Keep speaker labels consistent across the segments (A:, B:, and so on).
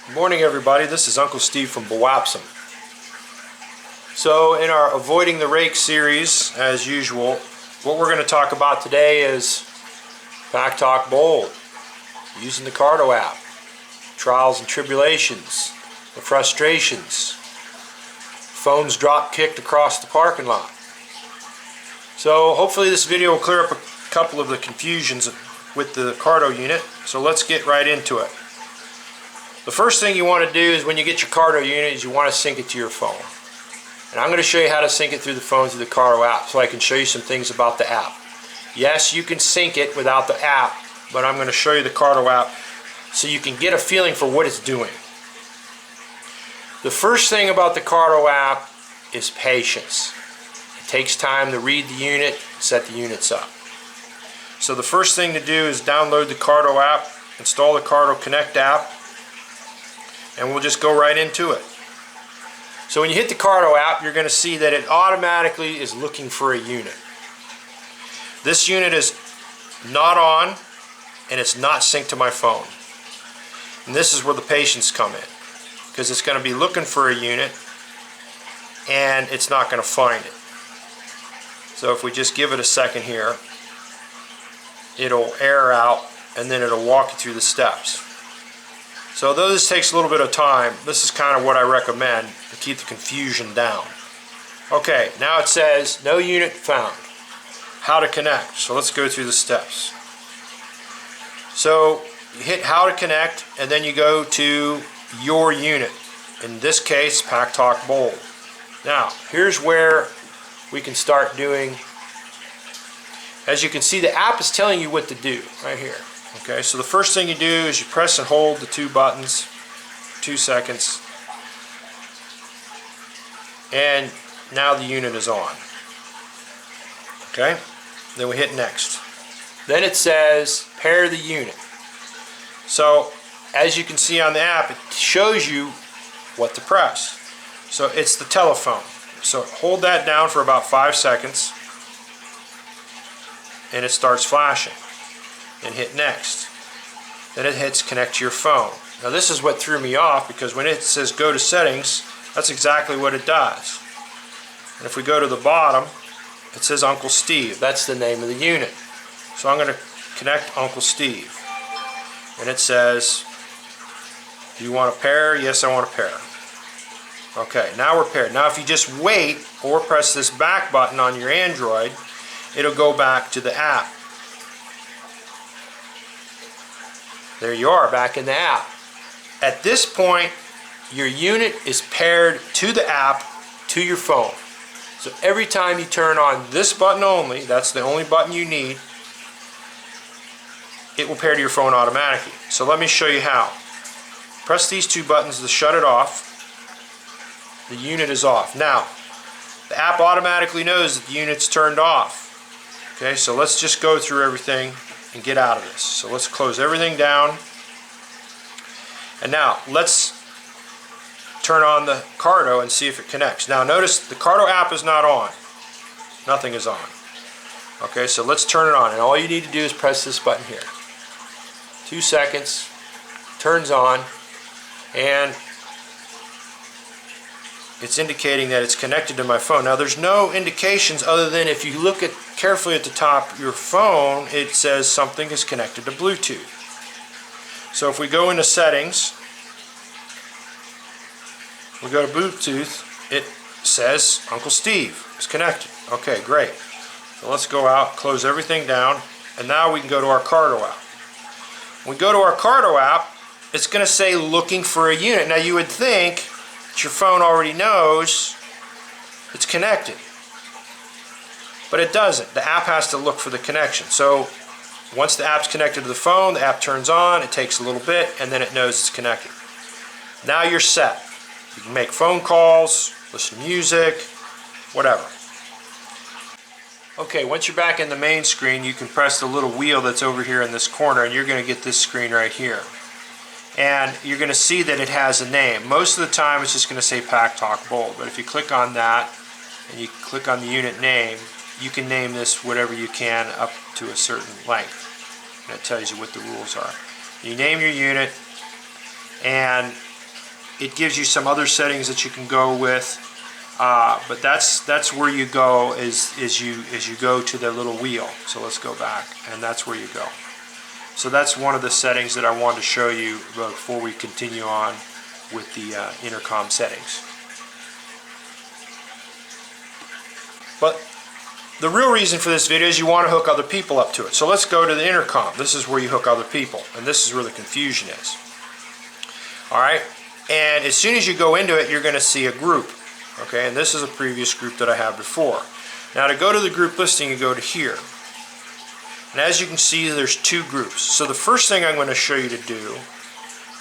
A: Good morning, everybody. This is Uncle Steve from Bewapsum. So in our Avoiding the Rake series, as usual, what we're going to talk about today is Packtalk Bold, using the Cardo app, trials and tribulations, the frustrations, phones drop kicked across the parking lot. So hopefully this video will clear up a couple of the confusions with the Cardo unit. So let's get right into it. The first thing you want to do is when you get your Cardo unit is you want to sync it to your phone. And I'm going to show you how to sync it through the phone through the Cardo app, so I can show you some things about the app. Yes, you can sync it without the app, but I'm going to show you the Cardo app so you can get a feeling for what it's doing. The first thing about the Cardo app is patience. It takes time to read the unit, set the units up. So the first thing to do is download the Cardo app, install the Cardo Connect app, and we'll just go right into it. So when you hit the Cardo app, you're going to see that it automatically is looking for a unit. This unit is not on, and it's not synced to my phone. And this is where the patience come in, because it's going to be looking for a unit and it's not going to find it. So if we just give it a second here, it'll error out and then it'll walk you through the steps. So though this takes a little bit of time, this is kind of what I recommend to keep the confusion down. Okay, now it says no unit found. How to connect. So let's go through the steps. So you hit how to connect and then you go to your unit. In this case, Packtalk Bold. Now, here's where we can start doing. As you can see, the app is telling you what to do right here. Okay, so the first thing you do is you press and hold the two buttons for 2 seconds, and now the unit is on. Okay, then we hit next. Then it says pair the unit. So as you can see on the app, it shows you what to press. So it's the telephone. So hold that down for about 5 seconds and it starts flashing. And hit next. Then it hits connect to your phone. Now this is what threw me off, because when it says go to settings, that's exactly what it does. And if we go to the bottom, it says Uncle Steve. That's the name of the unit. So I'm going to connect Uncle Steve. And it says, do you want a pair? Yes, I want a pair. Okay, now we're paired. Now if you just wait or press this back button on your Android, it'll go back to the app. There you are, back in the app. At this point, your unit is paired to the app, to your phone. So every time you turn on this button only, that's the only button you need, it will pair to your phone automatically. So let me show you how. Press these two buttons to shut it off. The unit is off. Now, the app automatically knows that the unit's turned off. Okay, so let's just go through everything and get out of this. So let's close everything down. And now let's turn on the Cardo and see if it connects. Now notice the Cardo app is not on. Nothing is on. Okay, so let's turn it on. And all you need to do is press this button here. 2 seconds, turns on, and it's indicating that it's connected to my phone. Now there's no indications other than if you look carefully at the top of your phone, it says something is connected to Bluetooth. So if we go into settings, we go to Bluetooth, it says Uncle Steve is connected. Okay, great. So let's go out, close everything down, and now we can go to our Cardo app. When we go to our Cardo app, it's going to say looking for a unit. Now you would think your phone already knows it's connected, but it doesn't. The app has to look for the connection. So once the app's connected to the phone, the app turns on, it takes a little bit, and then it knows it's connected. Now you're set. You can make phone calls, listen to music, whatever. Okay, once you're back in the main screen, you can press the little wheel that's over here in this corner, and you're going to get this screen right here. And you're going to see that it has a name. Most of the time it's just going to say Packtalk Bold, but if you click on that and you click on the unit name, you can name this whatever you can up to a certain length. And it tells you what the rules are. You name your unit, and it gives you some other settings that you can go with, but that's where you go is you go to the little wheel. So let's go back, and that's where you go. So that's one of the settings that I wanted to show you before we continue on with the intercom settings. But the real reason for this video is you want to hook other people up to it. So let's go to the intercom. This is where you hook other people, and this is where the confusion is. Alright, and as soon as you go into it, you're going to see a group. Okay, and this is a previous group that I had before. Now to go to the group listing, you go to here. And as you can see, there's two groups. So the first thing I'm going to show you to do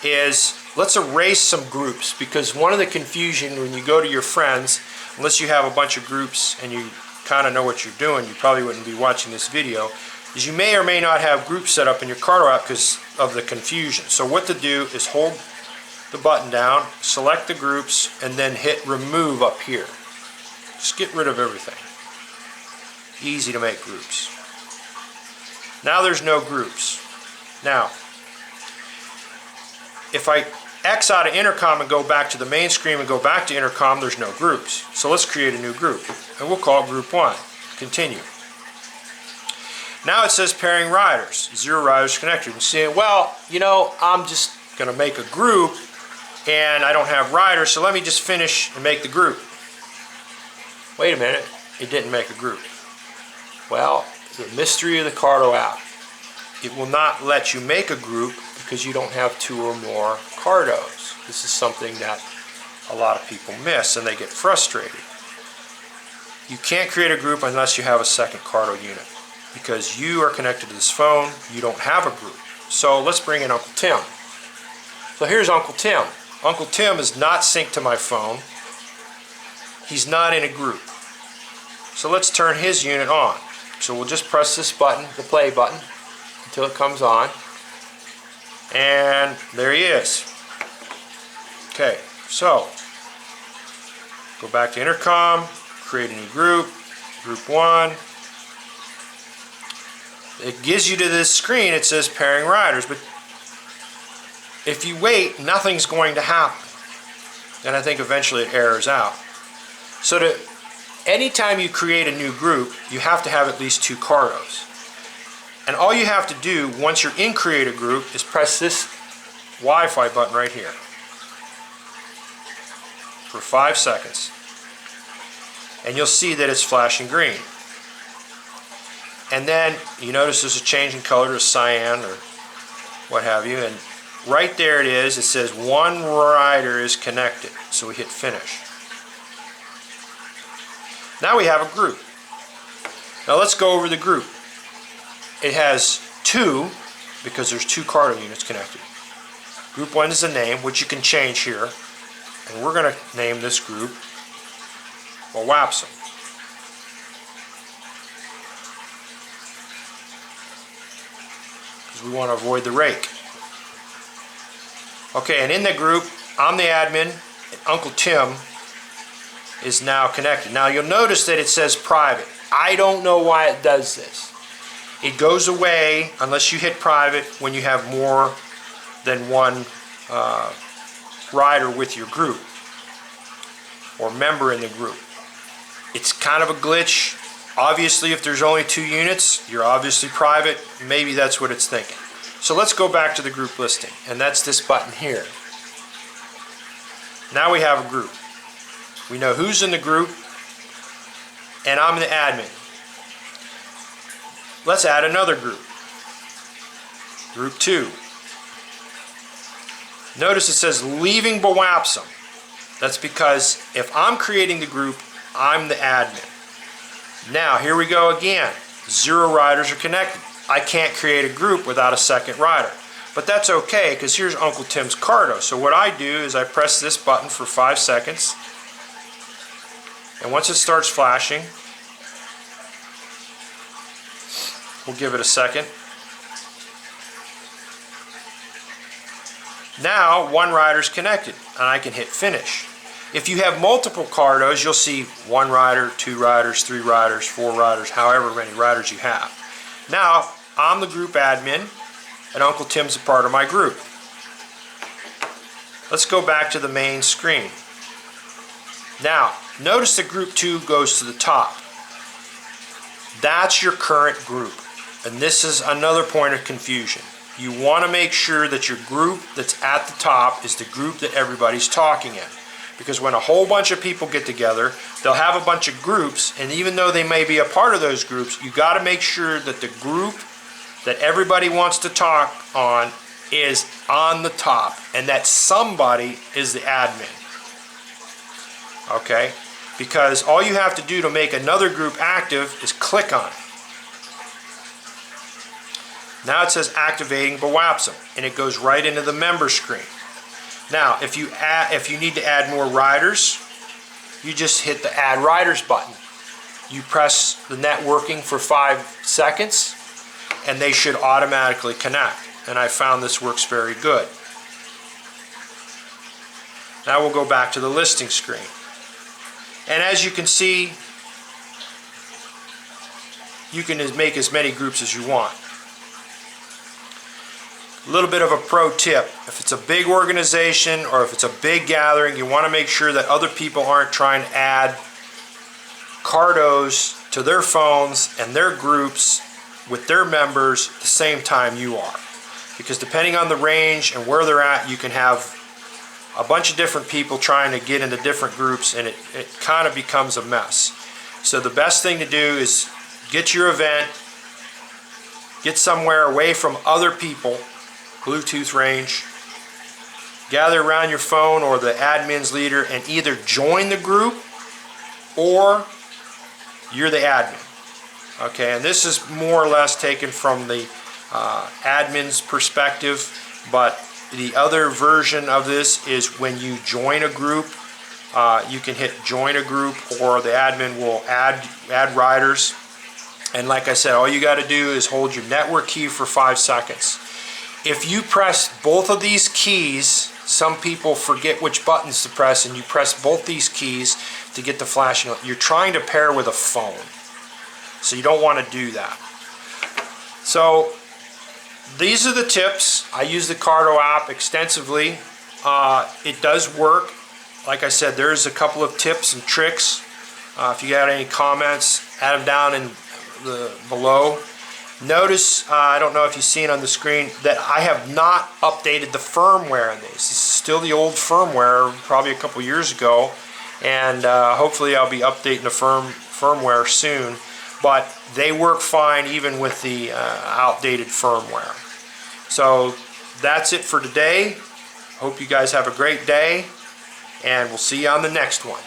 A: is let's erase some groups, because one of the confusion when you go to your friends, unless you have a bunch of groups and you kind of know what you're doing, you probably wouldn't be watching this video, is you may or may not have groups set up in your Cardo app because of the confusion. So what to do is hold the button down, select the groups, and then hit remove up here. Just get rid of everything. Easy to make groups. Now there's no groups. Now, if I X out of intercom and go back to the main screen and go back to intercom, there's no groups. So let's create a new group, and we'll call it group 1. Continue. Now it says pairing riders, 0 riders connected. You say, well, you know, I'm just going to make a group and I don't have riders, so let me just finish and make the group. Wait a minute, it didn't make a group. Well, the mystery of the Cardo app. It will not let you make a group because you don't have 2 or more Cardos. This is something that a lot of people miss and they get frustrated. You can't create a group unless you have a second Cardo unit, because you are connected to this phone, you don't have a group. So let's bring in Uncle Tim. So here's Uncle Tim. Uncle Tim is not synced to my phone. He's not in a group. So let's turn his unit on. So we'll just press this button, the play button, until it comes on. And there he is. Okay, so go back to intercom, create a new group, group 1. It gives you to this screen, it says pairing riders, but if you wait, nothing's going to happen. And I think eventually it errors out. So anytime you create a new group, you have to have at least 2 Cardos. And all you have to do once you're in create a group is press this Wi-Fi button right here for 5 seconds. And you'll see that it's flashing green. And then you notice there's a change in color to cyan or what have you, and right there it is. It says 1 rider is connected. So we hit finish. Now we have a group. Now let's go over the group. It has 2 because there's 2 Cardo units connected. Group 1 is the name, which you can change here. And we're going to name this group Wapsom. We want to avoid the rake. Okay, and in the group, I'm the admin, and Uncle Tim is now connected. Now you'll notice that it says private. I don't know why it does this. It goes away unless you hit private when you have more than 1 rider with your group or member in the group. It's kind of a glitch. Obviously, if there's only 2 units, you're obviously private. Maybe that's what it's thinking. So let's go back to the group listing, and that's this button here. Now we have a group. We know who's in the group, and I'm the admin. Let's add another group. Group 2. Notice it says leaving Wapsom. That's because if I'm creating the group, I'm the admin. Now, here we go again. 0 riders are connected. I can't create a group without a second rider. But that's okay, because here's Uncle Tim's Cardo. So what I do is I press this button for 5 seconds. And once it starts flashing, we'll give it a second. Now, 1 rider's connected, and I can hit finish. If you have multiple Cardos, you'll see 1 rider, 2 riders, 3 riders, 4 riders, however many riders you have. Now, I'm the group admin, and Uncle Tim's a part of my group. let's go back to the main screen. Now, notice that group 2 goes to the top. That's your current group. And this is another point of confusion. You want to make sure that your group that's at the top is the group that everybody's talking in. Because when a whole bunch of people get together, they'll have a bunch of groups, and even though they may be a part of those groups, you got to make sure that the group that everybody wants to talk on is on the top, and that somebody is the admin. Okay? Because all you have to do to make another group active is click on it. Now it says activating BWAPSM, and it goes right into the member screen. Now, if you need to add more riders, you just hit the Add Riders button. You press the networking for 5 seconds, and they should automatically connect. And I found this works very good. Now we'll go back to the listing screen. And as you can see, you can make as many groups as you want. A little bit of a pro tip: if it's a big organization or if it's a big gathering, you want to make sure that other people aren't trying to add Cardos to their phones and their groups with their members at the same time you are. Because depending on the range and where they're at, you can have a bunch of different people trying to get into different groups, and it kind of becomes a mess. So the best thing to do is get your event, get somewhere away from other people, Bluetooth range, gather around your phone or the admin's leader, and either join the group or you're the admin. Okay, and this is more or less taken from the admin's perspective, but the other version of this is when you join a group, you can hit join a group, or the admin will add riders. And like I said, all you got to do is hold your network key for 5 seconds. If you press both of these keys, some people forget which buttons to press, and you press both these keys to get the flashing. You're trying to pair with a phone, so you don't want to do that. So these are the tips. I use the Cardo app extensively. It does work. Like I said, there's a couple of tips and tricks. If you got any comments, add them down in below. Notice, I don't know if you've seen on the screen, that I have not updated the firmware in these. This is still the old firmware, probably a couple years ago, and hopefully I'll be updating the firmware soon. But they work fine even with the outdated firmware. So that's it for today. Hope you guys have a great day, and we'll see you on the next one.